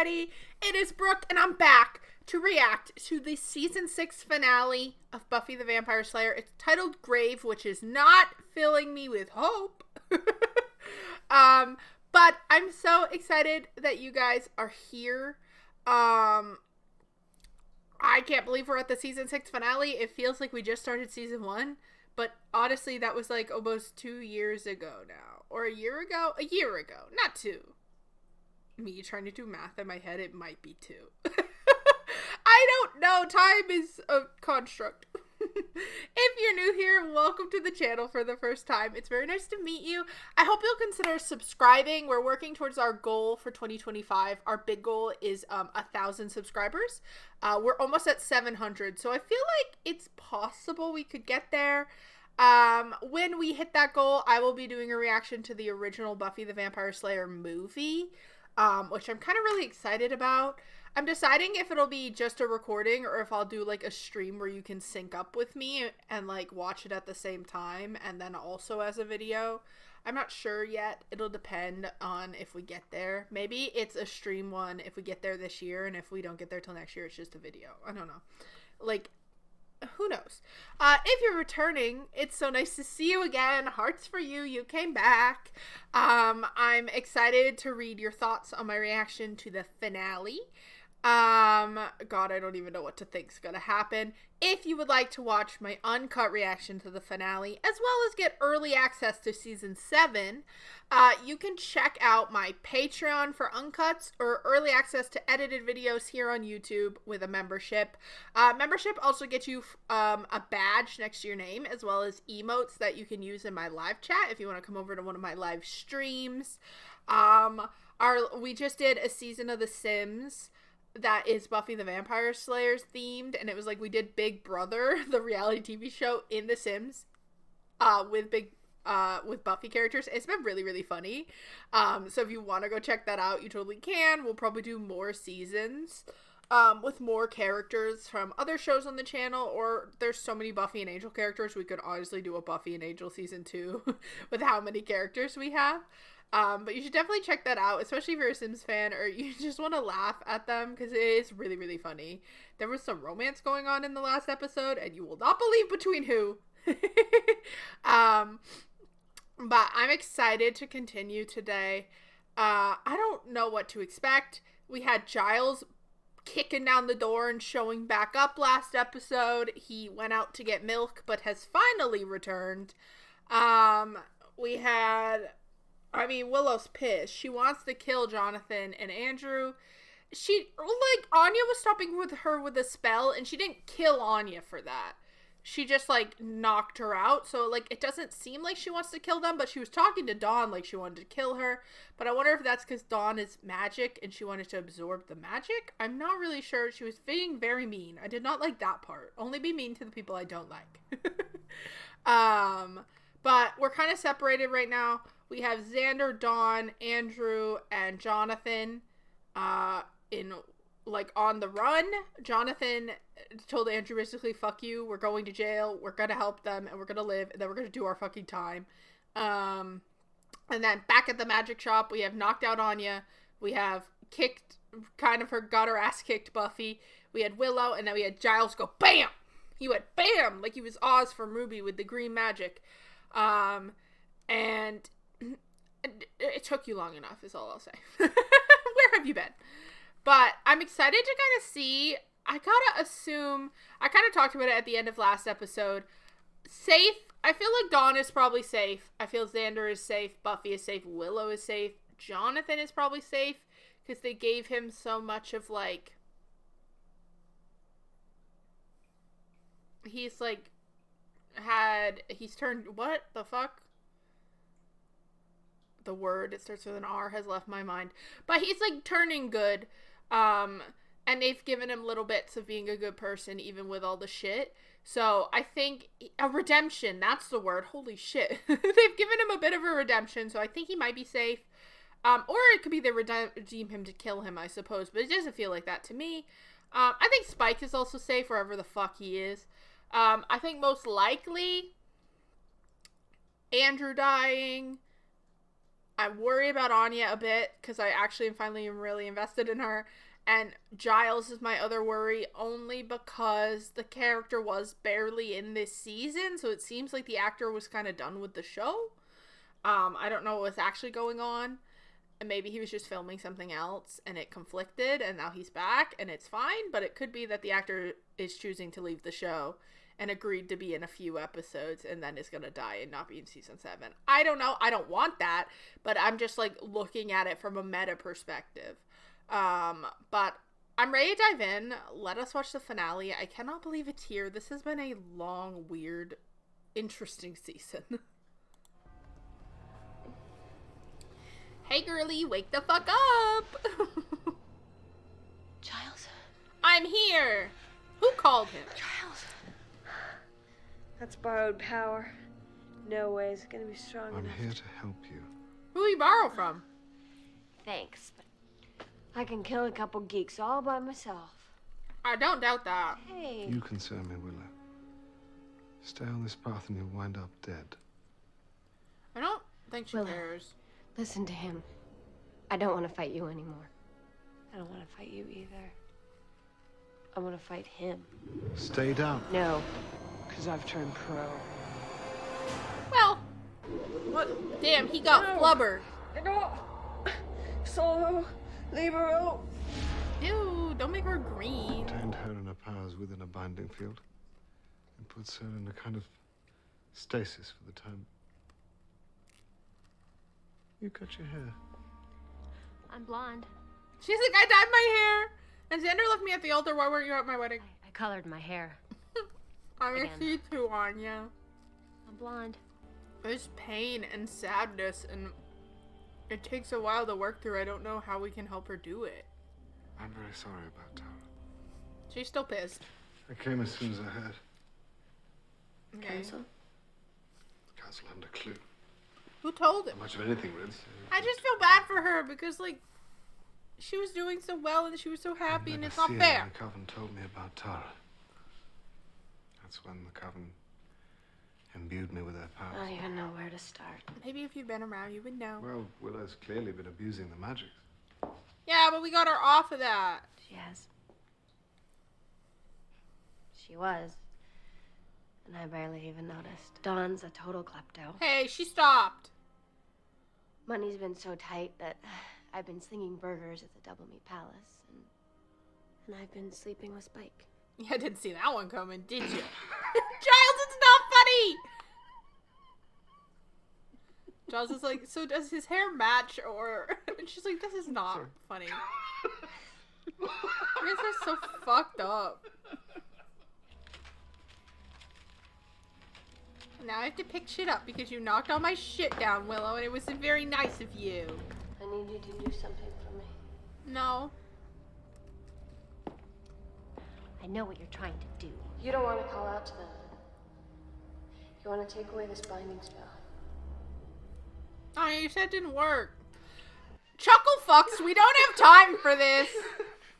everybody. It is Brooke, and I'm back to react to the season 6 finale of Buffy the Vampire Slayer. It's titled Grave, which is not filling me with hope. But I'm so excited that you guys are here. I can't believe we're at the season 6 finale. It feels like we just started season 1. But honestly, that was like almost 2 years ago now. Or a year ago? A year ago, not 2. Me trying to do math in my head, it might be 2. I don't know. Time is a construct. If you're new here, welcome to the channel for the first time. It's very nice to meet you. I hope you'll consider subscribing. We're working towards our goal for 2025. Our big goal is 1,000 subscribers. We're almost at 700, so I feel like it's possible we could get there. When we hit that goal, I will be doing a reaction to the original Buffy the Vampire Slayer movie, which I'm kind of really excited about. I'm deciding if it'll be just a recording or if I'll do like a stream where you can sync up with me and like watch it at the same time and then also as a video. I'm not sure yet. It'll depend on if we get there. Maybe it's a stream one if we get there this year, and if we don't get there till next year, it's just a video. I don't know. Like, who knows? If you're returning, it's so nice to see you again. Hearts for you. You came back. I'm excited to read your thoughts on my reaction to the finale. God, I don't even know what to think's gonna happen. If you would like to watch my uncut reaction to the finale, as well as get early access to season 7, you can check out my Patreon for uncuts or early access to edited videos here on YouTube with a membership. Membership also gets you a badge next to your name, as well as emotes that you can use in my live chat if you want to come over to one of my live streams. We just did a season of The Sims that is Buffy the Vampire Slayers themed, and it was like we did Big Brother, the reality TV show, in The Sims with Buffy characters. It's been really, really funny. So if you want to go check that out, you totally can. We'll probably do more seasons with more characters from other shows on the channel, or there's so many Buffy and Angel characters, we could honestly do a Buffy and Angel season 2 with how many characters we have. But you should definitely check that out, especially if you're a Sims fan or you just want to laugh at them, because it is really, really funny. There was some romance going on in the last episode, and you will not believe between who. But I'm excited to continue today. I don't know what to expect. We had Giles kicking down the door and showing back up last episode. He went out to get milk, but has finally returned. Willow's pissed. She wants to kill Jonathan and Andrew. Anya was stopping with her with a spell, and she didn't kill Anya for that. She just, knocked her out. So, it doesn't seem like she wants to kill them, but she was talking to Dawn like she wanted to kill her. But I wonder if that's because Dawn is magic and she wanted to absorb the magic? I'm not really sure. She was being very mean. I did not like that part. Only be mean to the people I don't like. But we're kind of separated right now. We have Xander, Dawn, Andrew, and Jonathan on the run. Jonathan told Andrew basically, fuck you, we're going to jail, we're gonna help them, and we're gonna live, and then we're gonna do our fucking time. And then back at the magic shop, we have knocked out Anya. We have got her ass kicked Buffy. We had Willow, and then we had Giles go BAM! He went BAM! Like he was Oz from Ruby with the green magic. And it took you long enough is all I'll say. Where have you been? But I'm excited to kind of see. I gotta assume, I kind of talked about it at the end of last episode. Safe. I feel like Dawn is probably safe. I feel Xander is safe. Buffy is safe. Willow is safe. Jonathan is probably safe because they gave him so much of he's turned, what the fuck? The word, it starts with an R, has left my mind. But he's turning good. And they've given him little bits of being a good person even with all the shit. So I think a redemption, that's the word. Holy shit. They've given him a bit of a redemption, so I think he might be safe. Or it could be they redeem him to kill him, I suppose. But it doesn't feel like that to me. I think Spike is also safe wherever the fuck he is. I think most likely Andrew dying. I worry about Anya a bit because I actually am finally really invested in her. And Giles is my other worry only because the character was barely in this season, so it seems like the actor was kind of done with the show. I don't know what was actually going on. And maybe he was just filming something else and it conflicted and now he's back and it's fine, but it could be that the actor is choosing to leave the show and agreed to be in a few episodes and then is going to die and not be in season 7. I don't know. I don't want that, but I'm just like looking at it from a meta perspective. But I'm ready to dive in. Let us watch the finale. I cannot believe it's here. This has been a long, weird, interesting season. Hey girly, wake the fuck up! Giles? I'm here! Who called him? Giles! That's borrowed power. No way is it gonna be strong enough. I'm here to help you. Who you borrow from? Thanks, but I can kill a couple geeks all by myself. I don't doubt that. Hey. You concern me, Willow. Stay on this path and you'll wind up dead. I don't think she Willow. cares. Listen to him. I don't want to fight you anymore. I don't want to fight you either. I want to fight him. Stay down. No, because I've turned pro. Well, what? Damn, he got flubbered. No! Solo, libero. Ew, don't make her green. Contained her and her powers within a binding field. And puts her in a kind of stasis for the time. You cut your hair. I'm blonde. She's like, I dyed my hair. And Xander left me at the altar. Why weren't you at my wedding? I colored my hair. I miss Again. you too, Anya. I'm blonde. There's pain and sadness, and it takes a while to work through. I don't know how we can help her do it. I'm very sorry about Tara. She's still pissed. I came as soon as I heard. Okay. Council? The council hadn't a clue. Who told him? Not much of anything, really. I just feel bad for her because, like, she was doing so well and she was so happy and it's not fair. The Coven told me about Tara. That's when the Coven imbued me with their powers. I don't even know where to start. Maybe if you'd been around, you would know. Well, Willow's clearly been abusing the magic. Yeah, but we got her off of that. She has. She was. And I barely even noticed. Dawn's a total klepto. Hey, she stopped. Money's been so tight that I've been slinging burgers at the Double Meat Palace. And I've been sleeping with Spike. Yeah, I didn't see that one coming, did you? Giles, it's not funny! Giles is like, so does his hair match or... And she's like, this is not funny. You guys are so fucked up. Now I have to pick shit up because you knocked all my shit down, Willow, and it wasn't very nice of you. I need you to do something for me. No. I know what you're trying to do. You don't want to call out to them. You want to take away this binding spell. Oh, you said it didn't work. Chuckle fucks, we don't have time for this.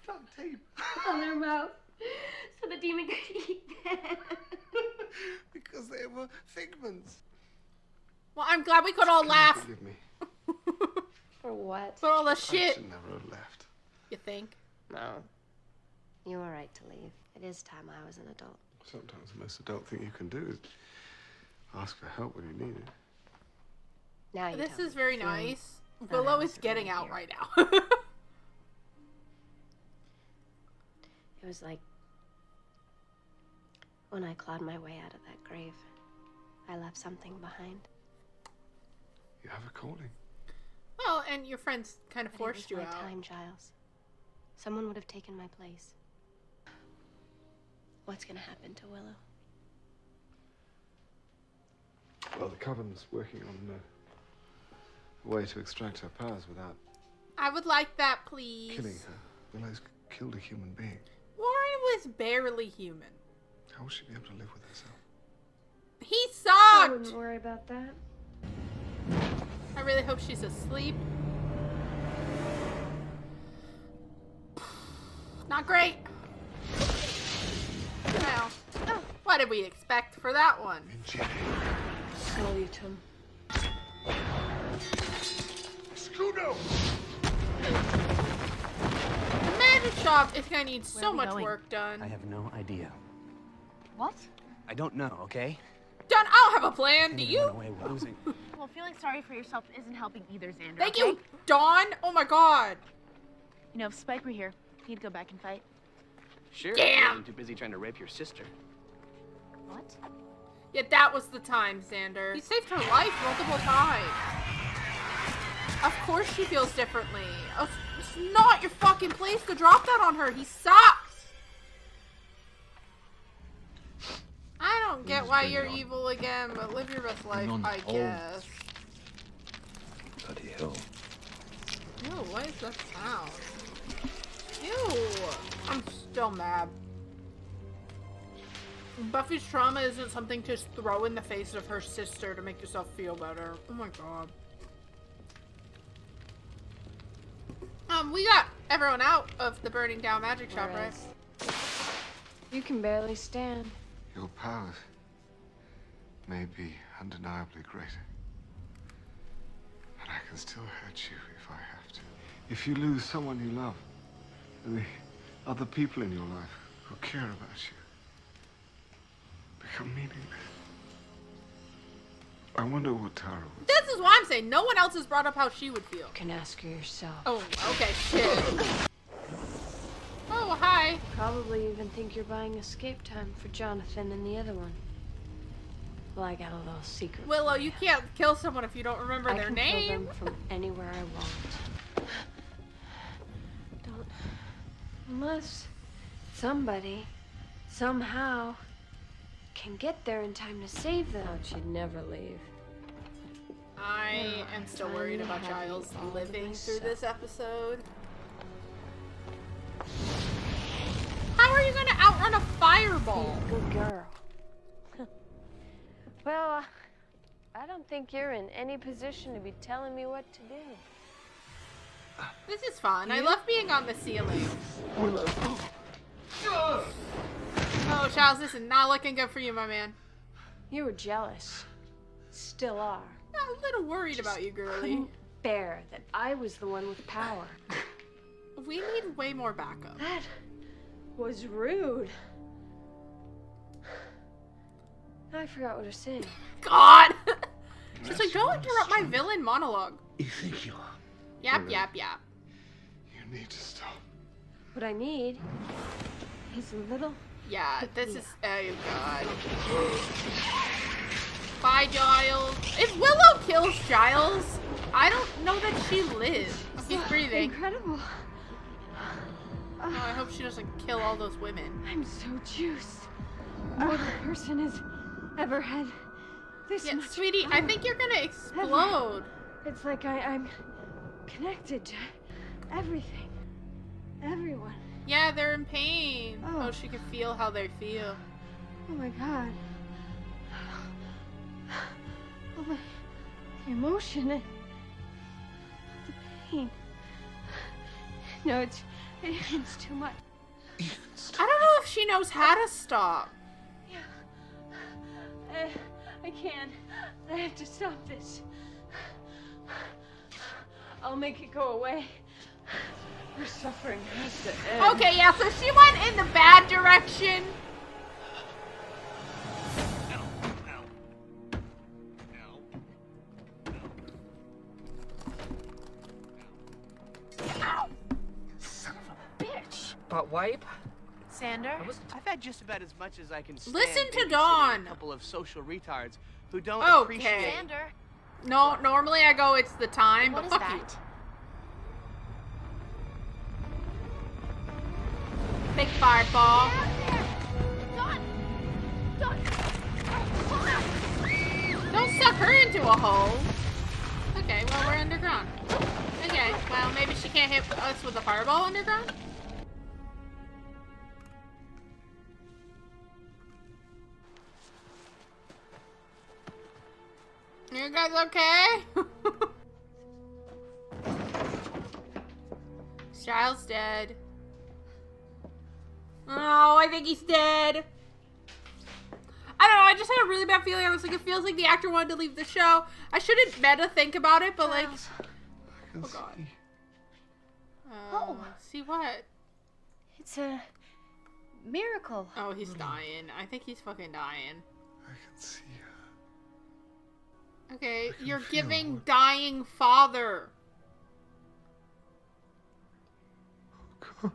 Duct tape. On their mouth. So the demon could eat them. Because they were figments. Well, I'm glad we could all laugh. Forgive me. For what? For all the I shit. should never have left. You think? No. You were right to leave. It is time I was an adult. Sometimes the most adult thing you can do is ask for help when you need it. Now you This tell is me. very Hmm. nice. Not Willow how is it's getting going out here. right now. It was like when I clawed my way out of that grave. I left something behind. You have a calling. Well, and your friends kind of But forced it was you my out. time, Giles. Someone would have taken my place. What's gonna happen to Willow? Well, the Coven's working on a way to extract her powers without I would like that, please. killing her. Willow's killed a human being. Warren was barely human. How will she be able to live with herself? He I wouldn't sucked! worry about that. I really hope she's asleep. Not great. Well, what did we expect for that one? And Jenny. Salute him. you do? The magic shop is gonna need Where so are we much going? work done. I have no idea. What? I don't know, okay? Done. I don't have a plan. Do Can't even you? run away without losing. Well, feeling sorry for yourself isn't helping either, Xander. Thank okay? you, Dawn. Oh my god. You know, if Spike were here, he'd go back and fight. Sure. Damn. I'm too busy trying to rape your sister. What? Yeah, that was the time, Xander. He saved her life multiple times. Of course she feels differently. It's not your fucking place to drop that on her. He sucks. I don't get why you're evil again, but live your best life, I guess. Bloody hell. Ew, what is that sound? Ew. I'm still mad. Buffy's trauma isn't something to just throw in the face of her sister to make yourself feel better. Oh my god. We got everyone out of the burning down magic shop, right? Whereas you can barely stand. Your powers may be undeniably greater. But I can still hurt you if I have to. If you lose someone you love, the other people in your life who care about you become meaningless. I wonder what Tara would. This is what I'm saying. No one else has brought up how she would feel. You can ask her yourself. Oh, okay, shit. Oh, hi. Probably even think you're buying escape time for Jonathan and the other one. Well, I got a little secret. Willow, you can't kill someone if you don't remember I their can name. kill them from anywhere I want. Don't. Unless somebody, somehow, can get there in time to save them. Oh, she'd never leave. I am still worried about Giles living through this episode. How are you gonna outrun a fireball? Good girl. Well, I don't think you're in any position to be telling me what to do. This is fun. I love being on the ceiling. Oh, Giles, this is not looking good for you, my man. You were jealous. Still are. I'm a little worried about you, girlie. Couldn't bear that I was the one with power. We need way more backup. That was rude. I forgot what I was saying. God! She's like, don't interrupt my villain monologue. You think you are? Yap, yap, yap. You need to stop. What I need is a little. Yeah, this is. Oh, God. Bye, Giles. If Willow kills Giles, I don't know that she lives. He's breathing. Incredible. Oh, I hope she doesn't kill all those women. I'm so juiced. No other person has ever had this Yeah, much sweetie, I power. think you're gonna explode. It's like I'm connected to everything. Everyone. Yeah, they're in pain. Oh. Oh, she can feel how they feel. Oh my god. Oh my. The emotion and the pain. No, it's too much. You can stop. I don't know if she knows how to stop. I can't. I have to stop this. I'll make it go away. Your suffering has to end. Okay, yeah, so she went in the bad direction. But wipe? Xander? I've had just about as much as I can stand. Listen to babysitting Dawn. A couple of social retards who don't Okay. appreciate. Xander? No, normally I go, it's the time, What but is fuck that? you. Big fireball. Don't suck her into a hole. Okay, well, we're underground. Okay, well, maybe she can't hit us with a fireball underground? You guys okay? Giles dead. Oh, I think he's dead. I don't know, I just had a really bad feeling. I was like, it feels like the actor wanted to leave the show. I shouldn't meta think about it, but like, can Oh, God. see. Oh. See what? It's a miracle. Oh, he's dying. I think he's fucking dying. I can see her. Okay, I can you're feel giving what- dying father. Oh, God.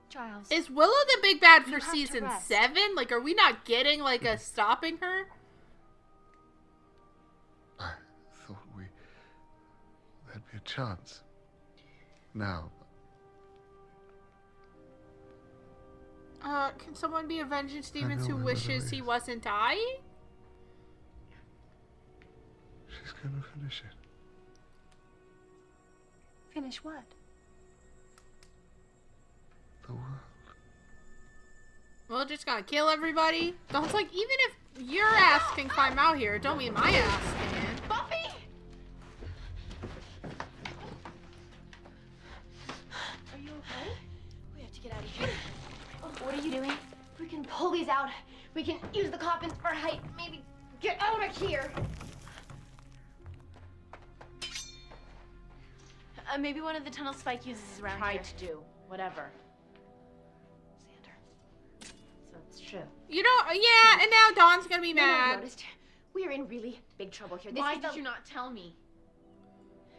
Giles. Is Willow the big bad You for have to season rest. 7? Like, are we not getting, like, a stopping her? I thought there'd be a chance. Now, Can someone be a Vengeance Demons know who where wishes Willow he is. wasn't dying? she's gonna finish it. Finish what? The world. Well, just gonna kill everybody? Don't, like, even if your ass can climb out here, don't mean my ass can. Buffy! Are you okay? We have to get out of here. What are you doing? We can pull these out. We can use the coffins for height. Maybe get out of here. Maybe one of the tunnel Spike uses is around Try here. to do whatever. Xander. So it's true. You know, yeah, and now Dawn's gonna be You know what I've mad. noticed? We are in really big trouble here. This Why is did the- you not tell me?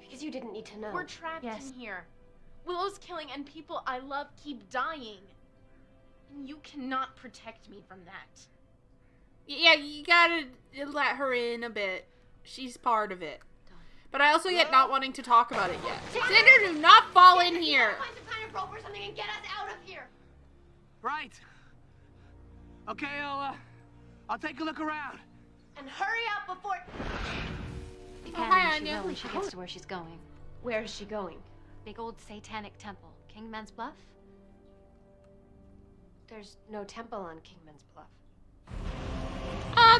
Because you didn't need to know. We're trapped Yes. in here. Willow's killing and people I love keep dying. And you cannot protect me from that. Yeah, you gotta let her in a bit. She's part of it. But I also get not wanting to talk about it yet. Xander, do not fall in here. Find some kind of rope or something and get us out of here. Right. Okay, I'll take a look around. And hurry up before. You Oh, can hi, when she Anya. will when she gets to where she's going. Where is she going? Big old satanic temple. Kingman's Bluff? There's no temple on Kingman's Bluff.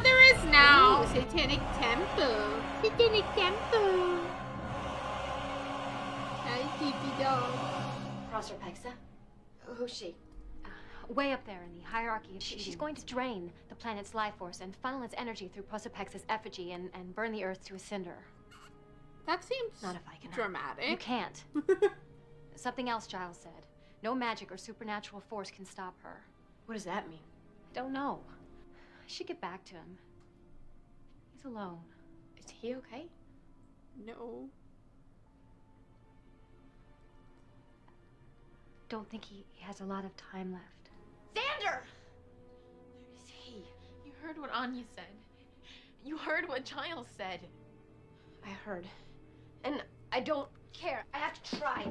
There is now. Satanic Temple. Satanic Temple. Hi, Tiki Dog. Proserpexa? Who's she? Way up there in the hierarchy of She's she's going to drain the planet's life force and funnel its energy through Prosopex's effigy and burn the Earth to a cinder. That seems Not if I can help. dramatic. You can't. Something else Giles said. No magic or supernatural force can stop her. What does that mean? I don't know. I should get back to him. He's alone. Is he okay? No. Don't think he has a lot of time left. Xander! Where is he? You heard what Anya said. You heard what Giles said. I heard. And I don't care. I have to try.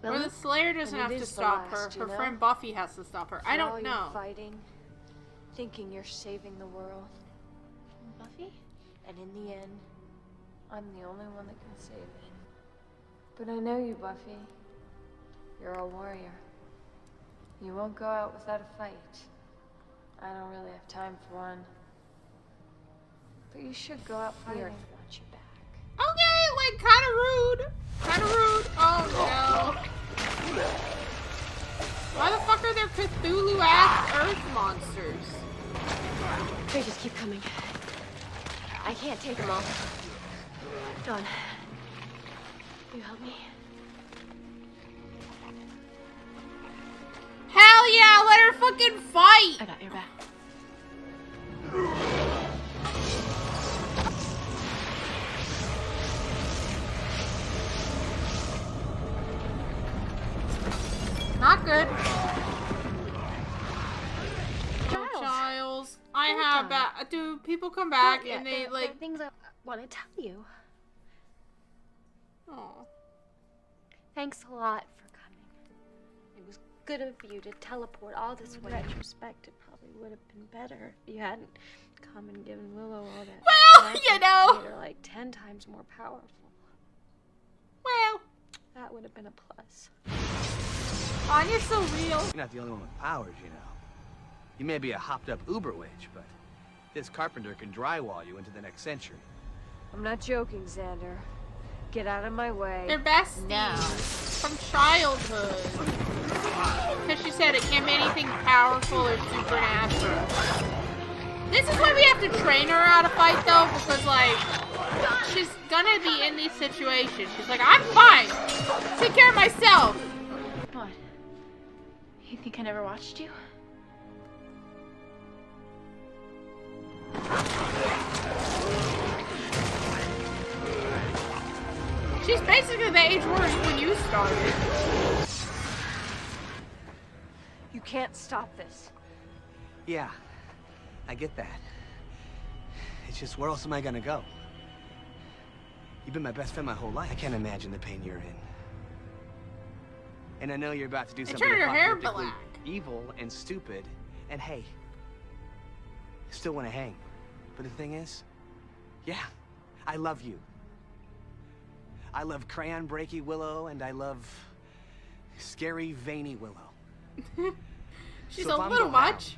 Or the Slayer doesn't And have it to is the stop last, her. you Her know? friend Buffy has to stop her. I For all don't your know. Fighting, thinking you're saving the world, Buffy? and in the end, I'm the only one that can save it. But I know you, Buffy. You're a warrior. You won't go out without a fight. I don't really have time for one. But you should go out fighting. I want you back. Okay, like, kind of rude. Kind of rude. Oh, no. Why the fuck are there Cthulhu-ass earth monsters? They just keep coming. I can't take them all. Dawn, you help me? Hell yeah, let her fucking fight! I got your back. Not good. Giles. Oh, Giles. I Hold have on. back. Do people come back Yeah, and they, there like... are things I want to tell you. Oh. Thanks a lot for coming. It was good of you to teleport all this way. In retrospect, it probably would have been better if you hadn't come and given Willow all that. Well, magic you and know. made her like 10 times more powerful. Well, That would have been a plus. Anya's so real. You're not the only one with powers, you know. You may be a hopped-up Uber witch, but this carpenter can drywall you into the next century. I'm not joking, Xander. Get out of my way. They're besties Now. from childhood. Because she said it can't be anything powerful or supernatural. This is why we have to train her how to fight, though, because, like, she's gonna be in these situations. She's like, I'm fine. Take care of myself. What? You think I never watched you? She's basically the age when you started. You can't stop this. Yeah, I get that. It's just, where else am I gonna go? You've been my best friend my whole life. I can't imagine the pain you're in. And I know you're about to do something turn your hair apocalyptically black. evil and stupid. And hey, I still want to hang. But the thing is, yeah, I love you. I love crayon breaky Willow, and I love scary veiny Willow. She's So if a I'm little going out, much.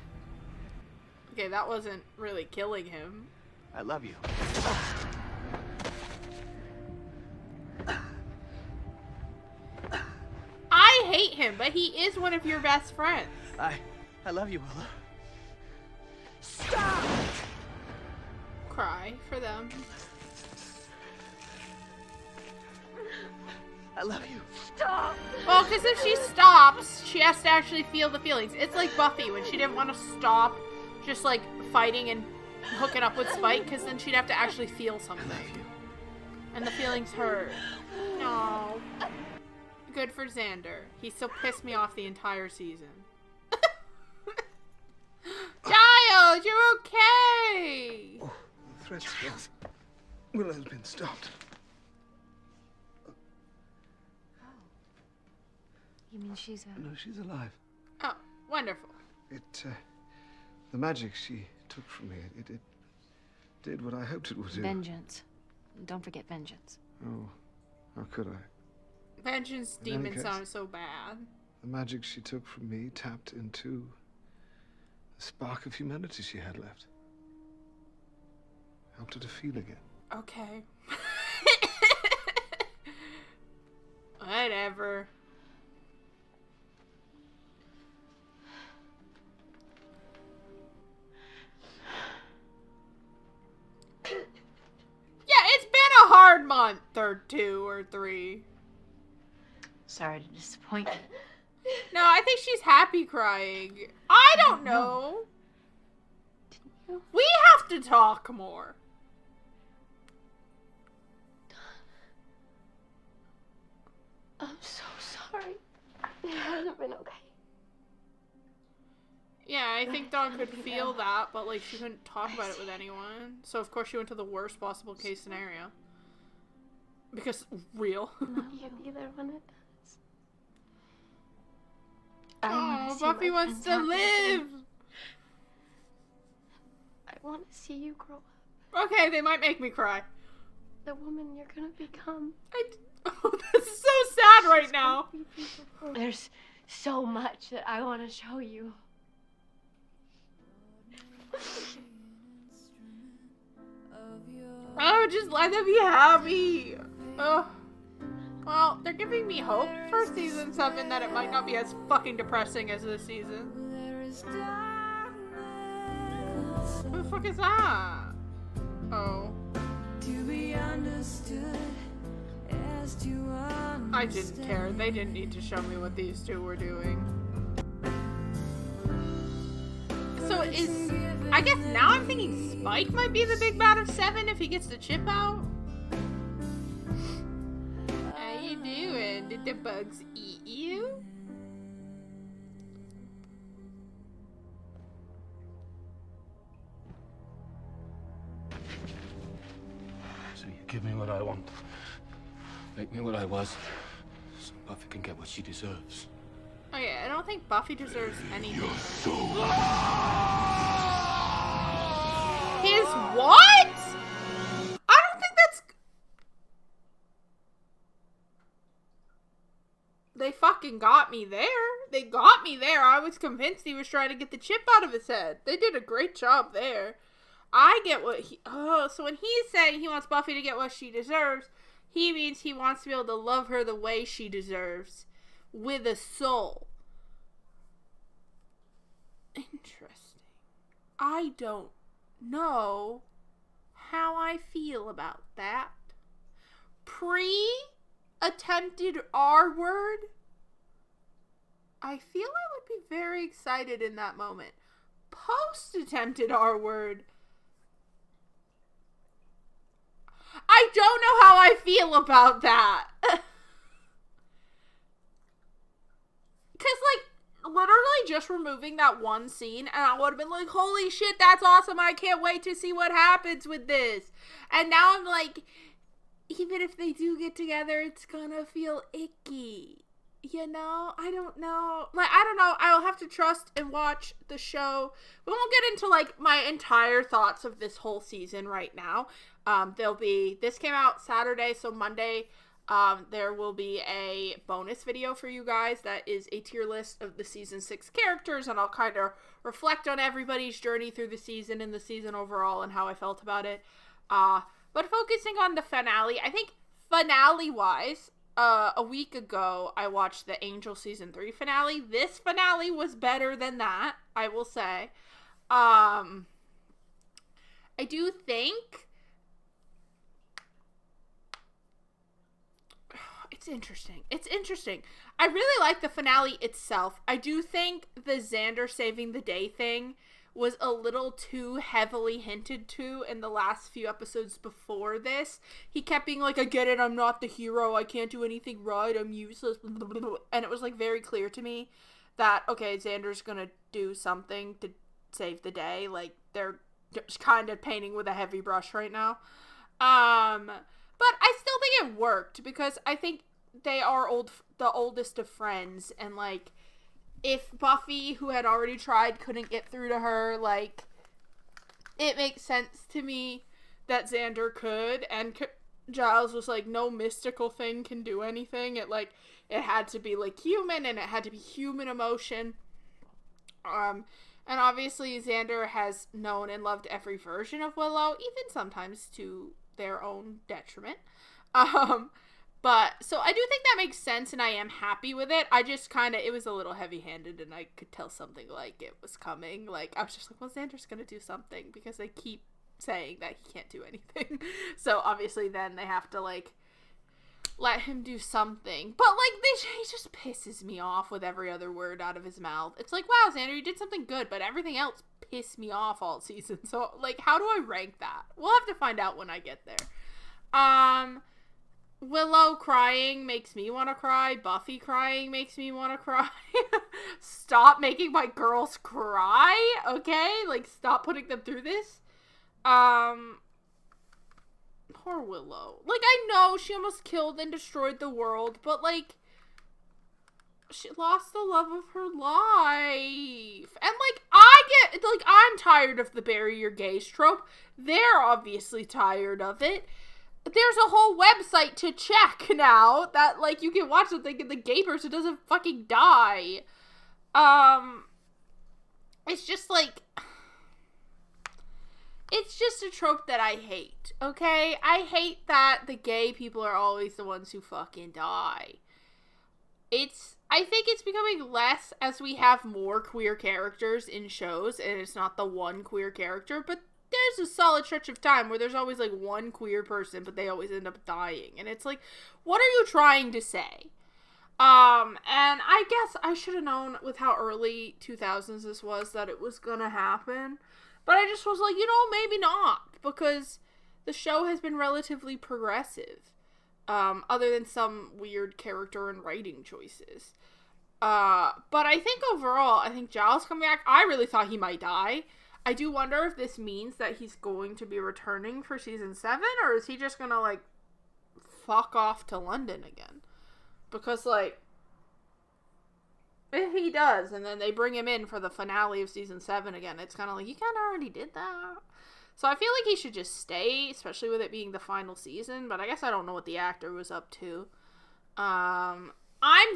Okay, that wasn't really killing him. I love you. I hate him, but he is one of your best friends. I love you, Willow. Stop! Cry for them. I love you. Stop! Well, because if she stops, she has to actually feel the feelings. It's like Buffy when she didn't want to stop just like fighting and hooking up with Spike, because then she'd have to actually feel something. And the feelings hurt. No. Good for Xander. He still pissed me off the entire season. Giles, you're okay! Oh, the threat spells. Willow's been stopped. You mean she's a... No, she's alive. Oh, wonderful. The magic she took from me, it did what I hoped it would do. Vengeance. Don't forget vengeance. Oh, how could I? Vengeance In any demon case- sounds so bad. The magic she took from me tapped into the spark of humanity she had left. Helped her to feel again. Okay. Whatever. Yeah, it's been a hard month or 2 or 3. Sorry to disappoint you. No, I think she's happy crying. I don't know. We have to talk more. I'm so sorry. It hasn't been okay. Yeah, I think Dawn could feel that, but like she couldn't talk about it with anyone. So of course she went to the worst possible case scenario. Because real. You'll be there when it does. Oh, Buffy wants to live. I want to see you grow up. Okay, they might make me cry. The woman you're gonna become. Oh, this is so sad right now. There's so much that I want to show you. Oh, just let them be happy. Oh. Well, they're giving me hope for season 7 that it might not be as fucking depressing as this season. Who the fuck is that? Oh. I didn't care. They didn't need to show me what these two were doing. So I guess now I'm thinking Spike might be the big bad of 7 if he gets the chip out. How you doing? Did the bugs eat you? So you give me what I want. Make me what I was. So Buffy can get what she deserves. Okay, I don't think Buffy deserves anything. His what? I don't think that's... They fucking got me there. They got me there. I was convinced he was trying to get the chip out of his head. They did a great job there. I get what he... Oh, so when he's saying he wants Buffy to get what she deserves, he means he wants to be able to love her the way she deserves. With a soul. Interesting. I don't know how I feel about that. Pre-attempted R word, I feel I would be very excited in that moment. Post-attempted R word, I don't know how I feel about that. Because, like, literally just removing that one scene, and I would have been like, holy shit, that's awesome, I can't wait to see what happens with this. And now I'm like, even if they do get together, it's gonna feel icky. You know? I don't know. Like, I don't know. I'll have to trust and watch the show. We won't get into, like, my entire thoughts of this whole season right now. This came out Saturday, so Monday, there will be a bonus video for you guys that is a tier list of the season 6 characters, and I'll kind of reflect on everybody's journey through the season and the season overall and how I felt about it. But focusing on the finale, I think finale-wise, a week ago, I watched the Angel Season 3 finale. This finale was better than that, I will say. I do think It's interesting. I really like the finale itself. I do think the Xander saving the day thing was a little too heavily hinted to in the last few episodes before this. He kept being like, I get it, I'm not the hero, I can't do anything right, I'm useless, and it was like very clear to me that, okay, Xander's gonna do something to save the day. Like, they're just kind of painting with a heavy brush right now. But I still think it worked, because I think they are the oldest of friends, and, like, if Buffy, who had already tried, couldn't get through to her, like, it makes sense to me that Xander could, and Giles was like, no mystical thing can do anything. It had to be, like, human, and it had to be human emotion. And obviously Xander has known and loved every version of Willow, even sometimes to their own detriment. But, so I do think that makes sense, and I am happy with it. I just it was a little heavy-handed, and I could tell something, like, it was coming. Like, I was just like, well, Xander's gonna do something, because they keep saying that he can't do anything. So, obviously, then they have to, like, let him do something. But, like, he just pisses me off with every other word out of his mouth. It's like, wow, Xander, you did something good, but everything else pissed me off all season. So, like, how do I rank that? We'll have to find out when I get there. Willow crying makes me want to cry. Buffy crying makes me want to cry. Stop making my girls cry, okay? Like, stop putting them through this. Poor Willow. Like, I know she almost killed and destroyed the world, but, like, she lost the love of her life. And, like, I'm tired of the bury your gays trope. They're obviously tired of it. There's a whole website to check now that, like, you can watch something and the gay person doesn't fucking die. It's just, like, it's just a trope that I hate, okay? I hate that the gay people are always the ones who fucking die. I think it's becoming less as we have more queer characters in shows, and it's not the one queer character, but there's a solid stretch of time where there's always, like, one queer person, but they always end up dying. And it's like, what are you trying to say? And I guess I should have known with how early 2000s this was that it was gonna happen. But I just was like, maybe not. Because the show has been relatively progressive. Other than some weird character and writing choices. But I think overall, Giles coming back, I really thought he might die. I do wonder if this means that he's going to be returning for season 7, or is he just gonna, like, fuck off to London again? Because, like, if he does, and then they bring him in for the finale of season 7 again, it's kind of like, you kind of already did that. So I feel like he should just stay, especially with it being the final season, but I guess I don't know what the actor was up to. I'm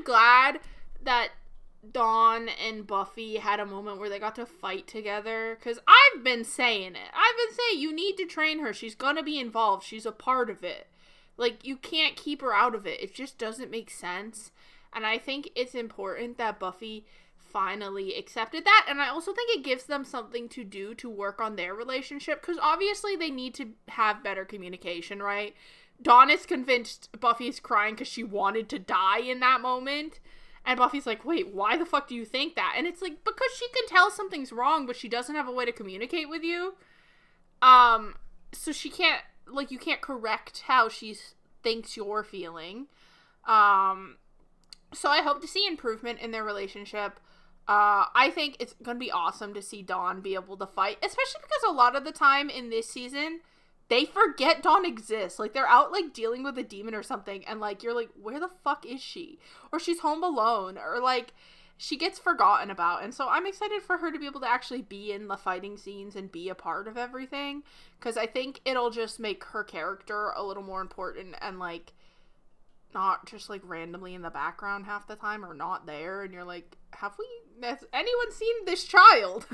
glad that Dawn and Buffy had a moment where they got to fight together, because I've been saying it. You need to train her. She's gonna be involved. She's a part of it. Like, you can't keep her out of it. It just doesn't make sense. And I think it's important that Buffy finally accepted that, and I also think it gives them something to do to work on their relationship, because obviously they need to have better communication, right? Dawn is convinced Buffy is crying because she wanted to die in that moment, and Buffy's like, wait, why the fuck do you think that? And it's like, because she can tell something's wrong, but she doesn't have a way to communicate with you. So she can't, like, you can't correct how she thinks you're feeling. So I hope to see improvement in their relationship. I think it's gonna be awesome to see Dawn be able to fight, especially because a lot of the time in this season, they forget Dawn exists. Like, they're out, like, dealing with a demon or something, and, like, you're like, where the fuck is she? Or she's home alone, or, like, she gets forgotten about. And so I'm excited for her to be able to actually be in the fighting scenes and be a part of everything, because I think it'll just make her character a little more important and, like, not just, like, randomly in the background half the time or not there, and you're like, has anyone seen this child?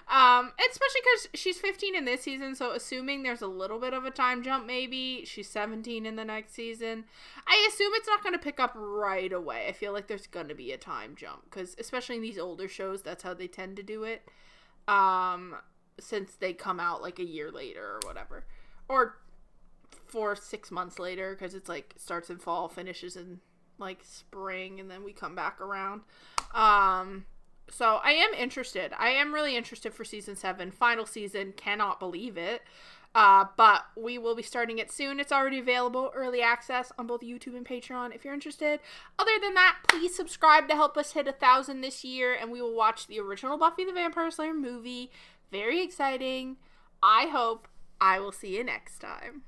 Especially because she's 15 in this season, so assuming there's a little bit of a time jump, maybe she's 17 in the next season, I assume it's not going to pick up right away. I feel like there's going to be a time jump, because especially in these older shows, that's how they tend to do it, since they come out, like, a year later or whatever, or 4-6 months later, because it's like starts in fall, finishes in like spring, and then we come back around. So I am interested. I am really interested for season 7, final season. Cannot believe it. But we will be starting it soon. It's already available, early access on both YouTube and Patreon if you're interested. Other than that, please subscribe to help us hit 1,000 this year, and we will watch the original Buffy the Vampire Slayer movie. Very exciting. I hope I will see you next time.